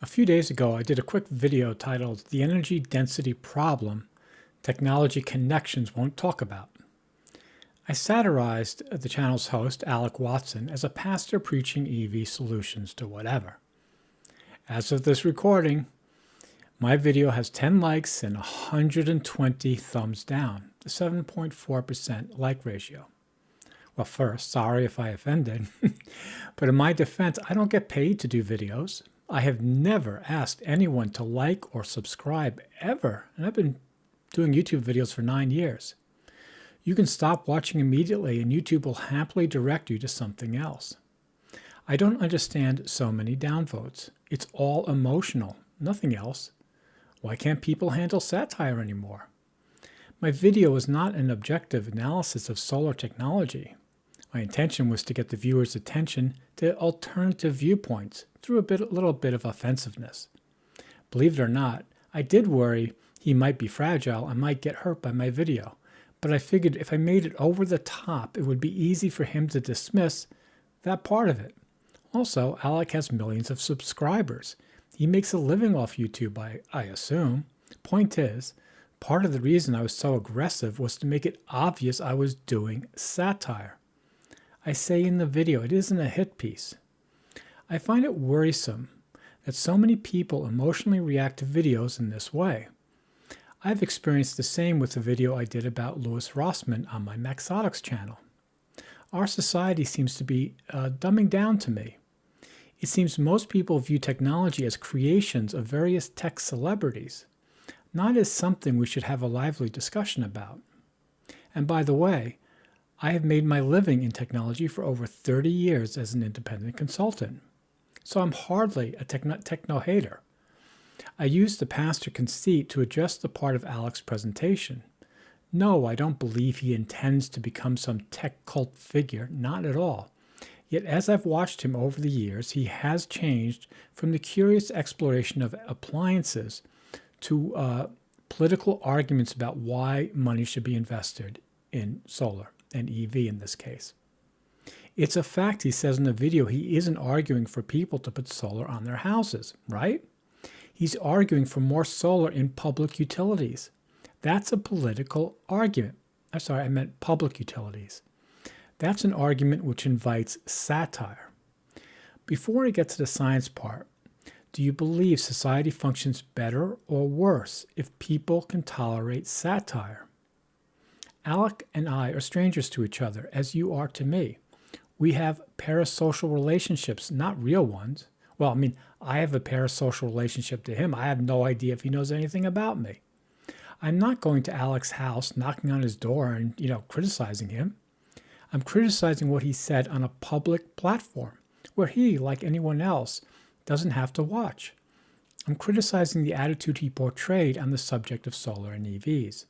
A few days ago, I did a quick video titled The Energy Density Problem Technology Connections Won't Talk About. I satirized the channel's host, Alec Watson, as a pastor preaching EV solutions to whatever. As of this recording, my video has 10 likes and 120 thumbs down, a 7.4% like ratio. Well, first, sorry if I offended, but in my defense, I don't get paid to do videos. I have never asked anyone to like or subscribe ever, and I've been doing YouTube videos for 9 years. You can stop watching immediately and YouTube will happily direct you to something else. I don't understand so many downvotes. It's all emotional, nothing else. Why can't people handle satire anymore? My video is not an objective analysis of solar technology. My intention was to get the viewer's attention to alternative viewpoints through a little bit of offensiveness. Believe it or not, I did worry he might be fragile and might get hurt by my video, but I figured if I made it over the top, it would be easy for him to dismiss that part of it. Also, Alec has millions of subscribers. He makes a living off YouTube, I assume. Point is, part of the reason I was so aggressive was to make it obvious I was doing satire. I say in the video, it isn't a hit piece. I find it worrisome that so many people emotionally react to videos in this way. I've experienced the same with the video I did about Louis Rossmann on my Maxotics channel. Our society seems to be dumbing down to me. It seems most people view technology as creations of various tech celebrities, not as something we should have a lively discussion about. And by the way, I have made my living in technology for over 30 years as an independent consultant, so I'm hardly a techno-hater. I used the pastor conceit to address the part of Alec's presentation. No, I don't believe he intends to become some tech cult figure, not at all. Yet as I've watched him over the years, he has changed from the curious exploration of appliances to political arguments about why money should be invested in solar and EV in this case. It's a fact, he says in the video, he isn't arguing for people to put solar on their houses, right? He's arguing for more solar in public utilities. That's a political argument. I'm sorry, I meant public utilities. That's an argument which invites satire. Before I get to the science part, do you believe society functions better or worse if people can tolerate satire? Alec and I are strangers to each other, as you are to me. We have parasocial relationships, not real ones. Well, I mean, I have a parasocial relationship to him. I have no idea if he knows anything about me. I'm not going to Alec's house, knocking on his door and, criticizing him. I'm criticizing what he said on a public platform, where he, like anyone else, doesn't have to watch. I'm criticizing the attitude he portrayed on the subject of solar and EVs.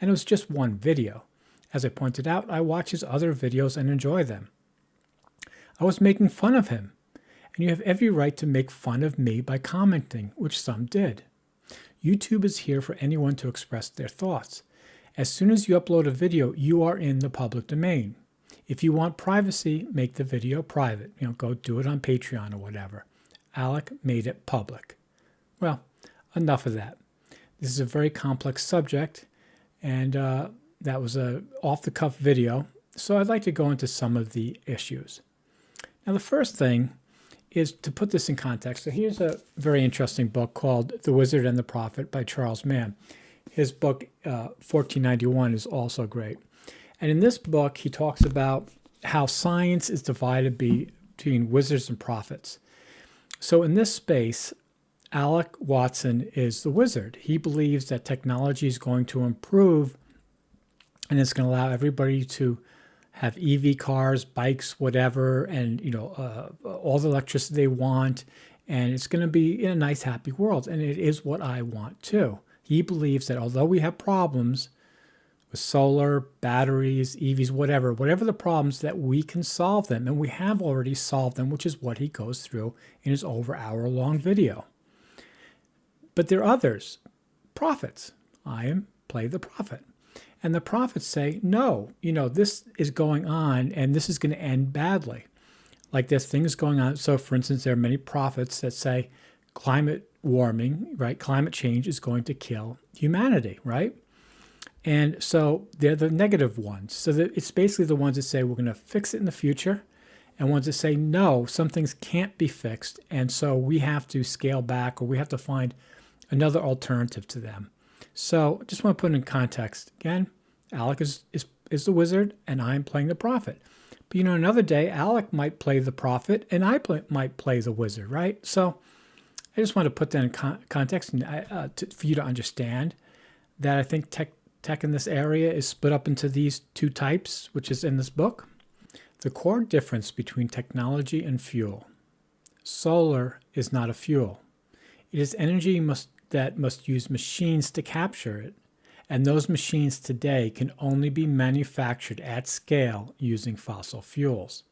And it was just one video. As I pointed out, I watch his other videos and enjoy them. I was making fun of him, and you have every right to make fun of me by commenting, which some did. YouTube is here for anyone to express their thoughts. As soon as you upload a video, you are in the public domain. If you want privacy, make the video private. Go do it on Patreon or whatever. Alec made it public. Well, enough of that. This is a very complex subject, and that was a off-the-cuff video, so I'd like to go into some of the issues. Now, the first thing is to put this in context. So here's a very interesting book called The Wizard and the Prophet by Charles Mann. His book, 1491, is also great. And in this book, he talks about how science is divided between wizards and prophets. So in this space, Alec Watson is the wizard. He believes that technology is going to improve and it's going to allow everybody to have EV cars, bikes, whatever, and all the electricity they want, and it's going to be in a nice, happy world. And it is what I want too. He believes that although we have problems with solar, batteries, EVs, whatever the problems, that we can solve them, and we have already solved them, which is what he goes through in his over hour-long video. But there are others, prophets. Play the prophet. And the prophets say, no, this is going on and this is going to end badly. Like there's things going on. So for instance, there are many prophets that say climate warming, right? Climate change is going to kill humanity, right? And so they're the negative ones. So that it's basically the ones that say we're going to fix it in the future, and ones that say no, some things can't be fixed, and so we have to scale back or we have to find another alternative to them. So I just want to put it in context. Again, Alec is the wizard and I'm playing the prophet. But another day, Alec might play the prophet and I might play the wizard, right? So I just want to put that in context and for you to understand that I think tech in this area is split up into these two types, which is in this book. The core difference between technology and fuel. Solar is not a fuel. It is energy that must use machines to capture it, and those machines today can only be manufactured at scale using fossil fuels.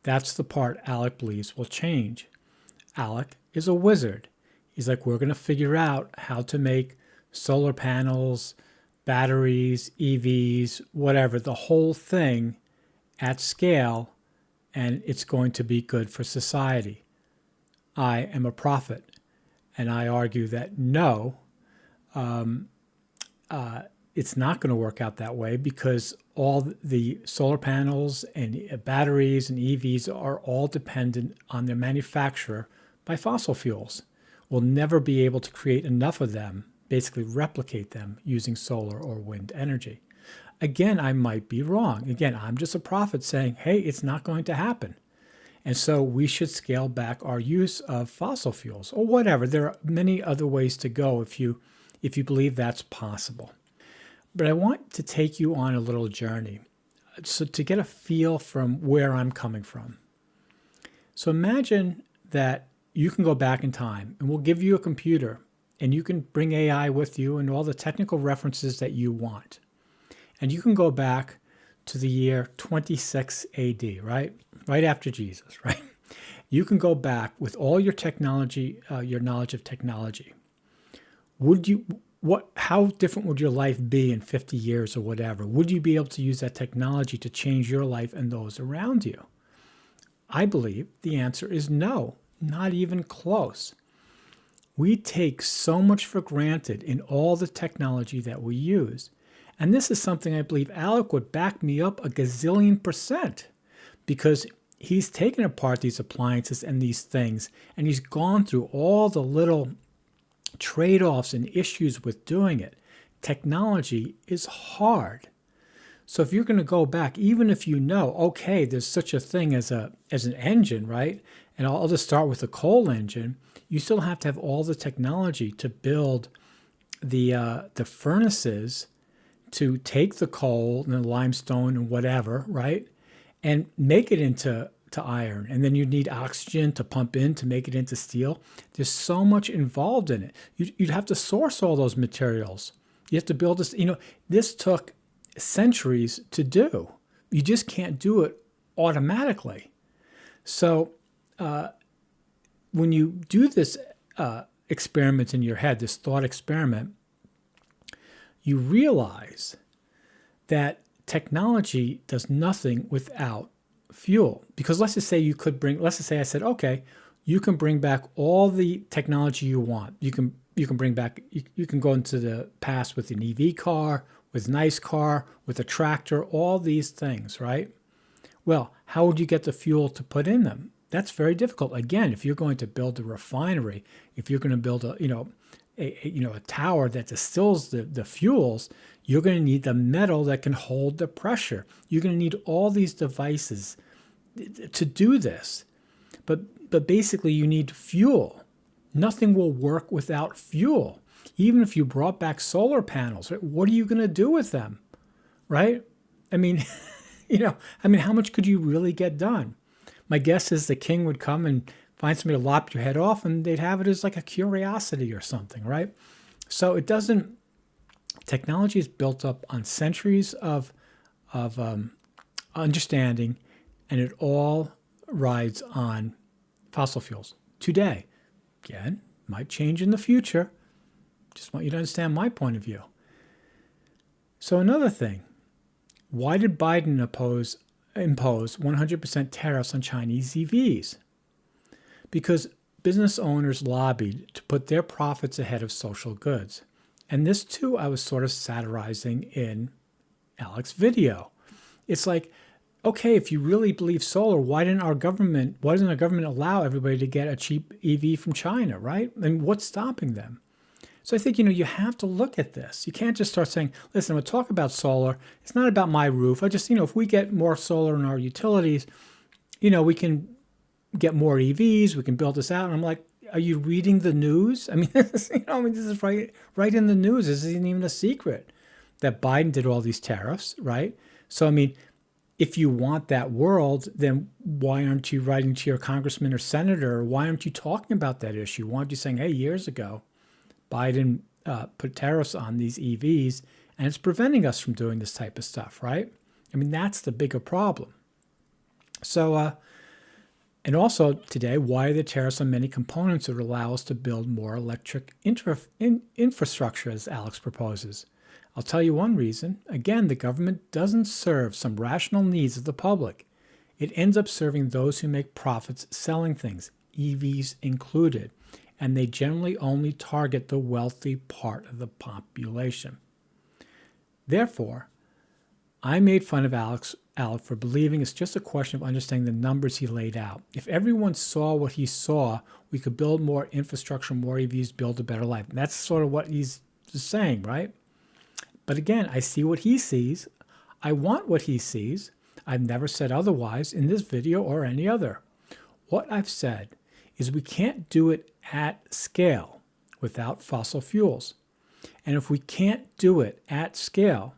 That's the part Alec believes will change. Alec is a wizard. He's like, we're going to figure out how to make solar panels, batteries, EVs, whatever, the whole thing at scale, and it's going to be good for society. I am a prophet, and I argue that no, it's not going to work out that way because all the solar panels and batteries and EVs are all dependent on their manufacturer by fossil fuels. We'll never be able to create enough of them, basically replicate them using solar or wind energy. Again, I might be wrong. Again, I'm just a prophet saying, hey, it's not going to happen. And so we should scale back our use of fossil fuels or whatever. There are many other ways to go if you believe that's possible. But I want to take you on a little journey so to get a feel from where I'm coming from. So imagine that you can go back in time and we'll give you a computer and you can bring AI with you and all the technical references that you want. And you can go back to the year 26 AD, right? Right after Jesus, right? You can go back with all your technology, your knowledge of technology. How different would your life be in 50 years or whatever? Would you be able to use that technology to change your life and those around you? I believe the answer is no, not even close. We take so much for granted in all the technology that we use. And this is something I believe Alec would back me up a gazillion %, because he's taken apart these appliances and these things, and he's gone through all the little trade-offs and issues with doing it. Technology is hard. So if you're going to go back, even if you know, okay, there's such a thing as an engine, right? And I'll just start with a coal engine. You still have to have all the technology to build the furnaces to take the coal and the limestone and whatever, right, and make it into iron. And then you need oxygen to pump in to make it into steel. There's so much involved in it. You'd have to source all those materials. You have to build this. This took centuries to do. You just can't do it automatically. So when you do this experiment in your head, this thought experiment, you realize that technology does nothing without fuel. Because let's just say I said, okay, you can bring back all the technology you want. You can bring back, you can go into the past with an EV car, with an ICE car, with a tractor, all these things, right? Well, how would you get the fuel to put in them? That's very difficult. Again, if you're going to build a refinery, if you're going to build a tower that distills the fuels, you're going to need the metal that can hold the pressure. You're going to need all these devices to do this. But basically, you need fuel. Nothing will work without fuel. Even if you brought back solar panels, right, what are you going to do with them, right? I mean, how much could you really get done? My guess is the king would come and find somebody to lop your head off, and they'd have it as like a curiosity or something, right? So technology is built up on centuries of understanding, and it all rides on fossil fuels today. Again, might change in the future. Just want you to understand my point of view. So another thing, why did Biden impose 100% tariffs on Chinese EVs? Because business owners lobbied to put their profits ahead of social goods. And this too, I was sort of satirizing in Alec's video. It's like, okay, if you really believe solar, why doesn't our government allow everybody to get a cheap EV from China, right? And what's stopping them? So I think, you have to look at this. You can't just start saying, listen, I'm going to talk about solar. It's not about my roof. I just, if we get more solar in our utilities, we can get more EVs. We can build this out. And I'm like, are you reading the news? I mean, this is right in the news. This isn't even a secret that Biden did all these tariffs, right? So, if you want that world, then why aren't you writing to your congressman or senator? Or why aren't you talking about that issue? Why aren't you saying, hey, years ago, Biden put tariffs on these EVs, and it's preventing us from doing this type of stuff, right? That's the bigger problem. So, and also today, why are the tariffs on many components that would allow us to build more electric infrastructure, as Alex proposes? I'll tell you one reason. Again, the government doesn't serve some rational needs of the public. It ends up serving those who make profits selling things, EVs included, and they generally only target the wealthy part of the population. Therefore, I made fun of Alec for believing it's just a question of understanding the numbers he laid out. If everyone saw what he saw, we could build more infrastructure, more EVs, build a better life. And that's sort of what he's saying, right? But again, I see what he sees. I want what he sees. I've never said otherwise in this video or any other. What I've said is we can't do it at scale without fossil fuels. And if we can't do it at scale,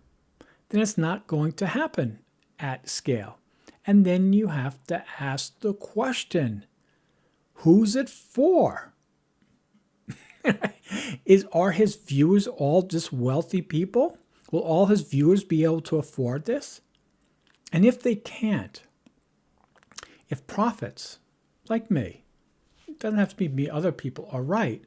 then it's not going to happen at scale. And then you have to ask the question, who's it for? Are his viewers all just wealthy people? Will all his viewers be able to afford this? And if they can't, if profits, like me, it doesn't have to be me, other people are right,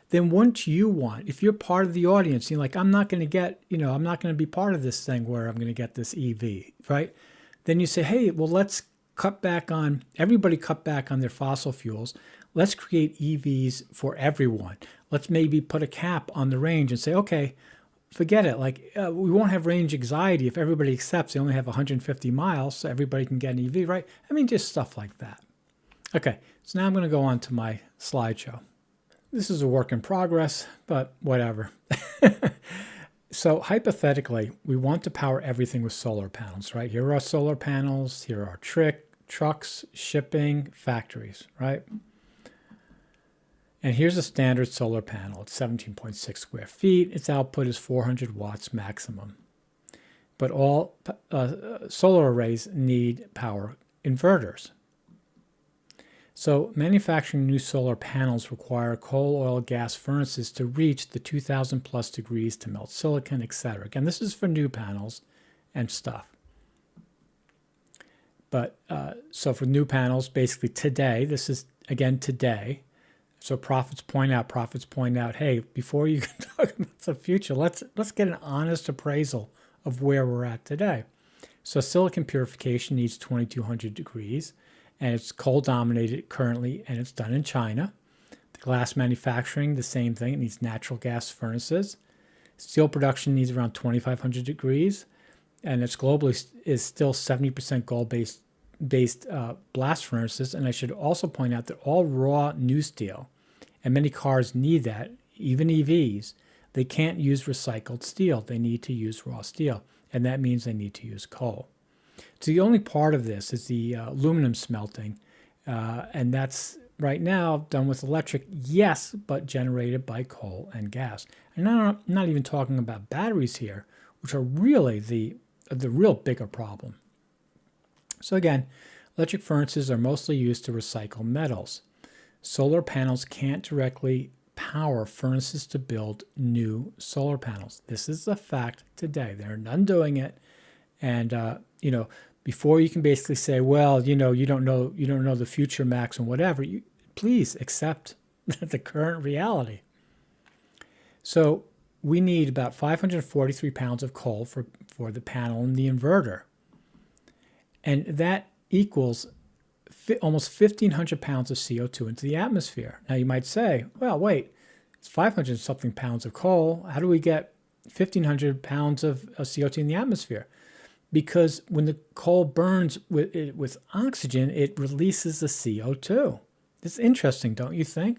then wouldn't you want, if you're part of the audience, you're like, I'm not going to get, I'm not going to be part of this thing where I'm going to get this EV, right? Then you say, hey, well, let's everybody cut back on their fossil fuels. Let's create EVs for everyone. Let's maybe put a cap on the range and say, okay, forget it. We won't have range anxiety if everybody accepts they only have 150 miles, so everybody can get an EV, right? Just stuff like that. Okay, so now I'm going to go on to my slideshow. This is a work in progress, but whatever. So hypothetically, we want to power everything with solar panels, right? Here are our solar panels. Here are our trucks, shipping, factories, right? And here's a standard solar panel. It's 17.6 square feet. Its output is 400 watts maximum. But all solar arrays need power inverters. So manufacturing new solar panels require coal, oil, gas furnaces to reach the 2,000 plus degrees to melt silicon, etc. Again, this is for new panels and stuff. But so for new panels, basically today, this is again today. So profits point out, hey, before you can talk about the future, let's get an honest appraisal of where we're at today. So silicon purification needs 2,200 degrees. And it's coal dominated currently, and it's done in China. The glass manufacturing, the same thing. It needs natural gas furnaces. Steel production needs around 2,500 degrees, and it's globally is still 70% gold-based blast furnaces. And I should also point out that all raw new steel, and many cars need that, even EVs, they can't use recycled steel. They need to use raw steel, and that means they need to use coal. So the only part of this is the aluminum smelting, and that's right now done with electric, yes, but generated by coal and gas. And I'm not even talking about batteries here, which are really the real bigger problem. So again, electric furnaces are mostly used to recycle metals. Solar panels can't directly power furnaces to build new solar panels. This is a fact today. There are none doing it, and before you can basically say, well, you don't know the future, Max, and whatever, please accept the current reality. So we need about 543 pounds of coal for the panel and the inverter. And that equals almost 1,500 pounds of CO2 into the atmosphere. Now you might say, well, wait, it's 500 something pounds of coal. How do we get 1,500 pounds of CO2 in the atmosphere? Because when the coal burns with oxygen, it releases the CO2. It's interesting, don't you think?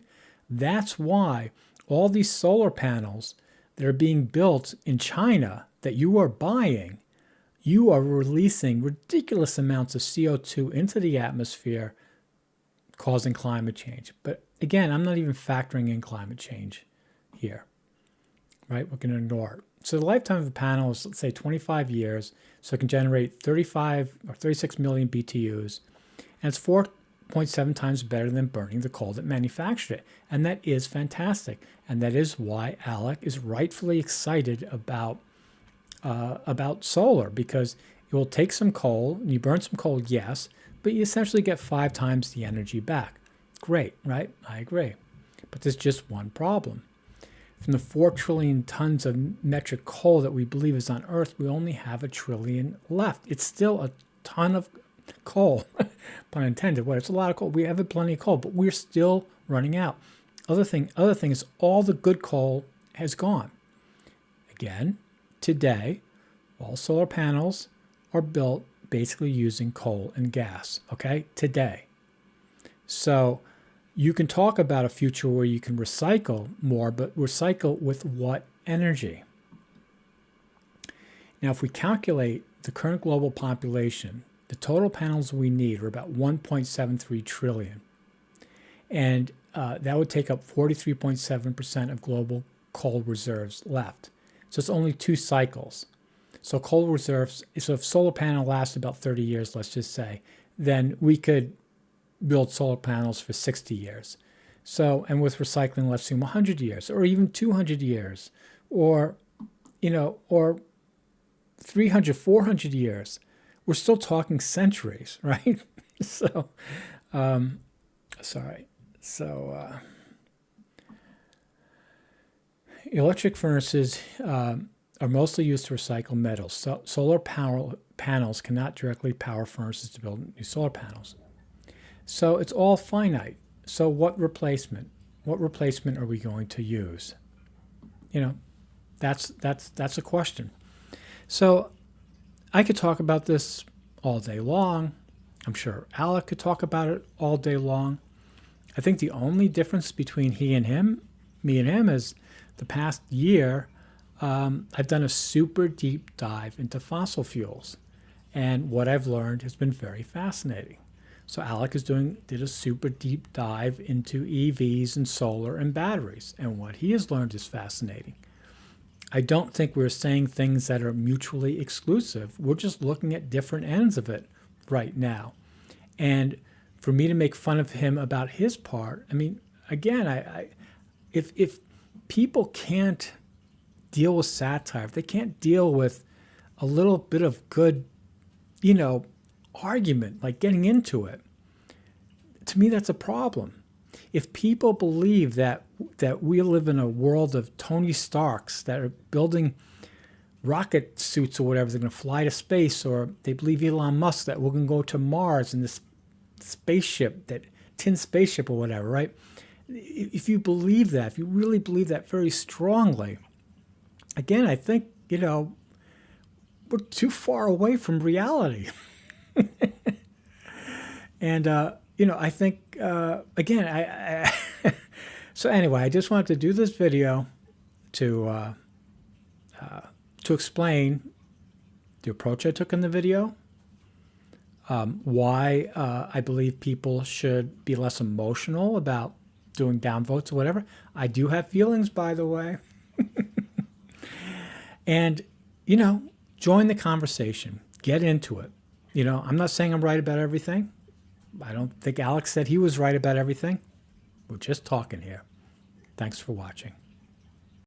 That's why all these solar panels that are being built in China that you are buying, you are releasing ridiculous amounts of CO2 into the atmosphere, causing climate change. But again, I'm not even factoring in climate change here, right? We're going to ignore it. So the lifetime of a panel is, let's say, 25 years, so it can generate 35 or 36 million BTUs, and it's 4.7 times better than burning the coal that manufactured it. And that is fantastic. And that is why Alec is rightfully excited about solar, because it will take some coal, and you burn some coal, yes, but you essentially get 5 times the energy back. Great, right? I agree. But there's just one problem. From the 4 trillion tons of metric coal that we believe is on Earth, we only have 1 trillion left. It's still a ton of coal, pun intended. Well, it's a lot of coal. We have plenty of coal, but we're still running out. Other thing is all the good coal has gone. Again, today, all solar panels are built basically using coal and gas, okay? Today. So you can talk about a future where you can recycle more, but recycle with what energy? Now, if we calculate the current global population, the total panels we need are about 1.73 trillion. And that would take up 43.7% of global coal reserves left. So it's only 2 cycles. So coal reserves, so if solar panel lasts about 30 years, let's just say, then we could build solar panels for 60 years. So, and with recycling, let's assume 100 years, or even 200 years, or, or 300, 400 years. We're still talking centuries, right? So, electric furnaces are mostly used to recycle metals. So solar power panels cannot directly power furnaces to build new solar panels. So it's all finite. So what replacement? What replacement are we going to use? That's a question. So I could talk about this all day long. I'm sure Alec could talk about it all day long. I think the only difference between me and him, is the past year, I've done a super deep dive into fossil fuels. And what I've learned has been very fascinating. So Alec did a super deep dive into EVs and solar and batteries. And what he has learned is fascinating. I don't think we're saying things that are mutually exclusive. We're just looking at different ends of it right now. And for me to make fun of him about his part, I mean, again, if people can't deal with satire, if they can't deal with a little bit of good, argument, like getting into it, to me, that's a problem. If people believe that we live in a world of Tony Starks that are building rocket suits or whatever, they're going to fly to space, or they believe Elon Musk that we're going to go to Mars in this spaceship, that tin spaceship or whatever, right? If you believe that, if you really believe that very strongly, again, I think, we're too far away from reality. And, I think, again, so anyway, I just wanted to do this video to explain the approach I took in the video, why I believe people should be less emotional about doing downvotes or whatever. I do have feelings, by the way. And, join the conversation. Get into it. I'm not saying I'm right about everything. I don't think Alex said he was right about everything. We're just talking here. Thanks for watching.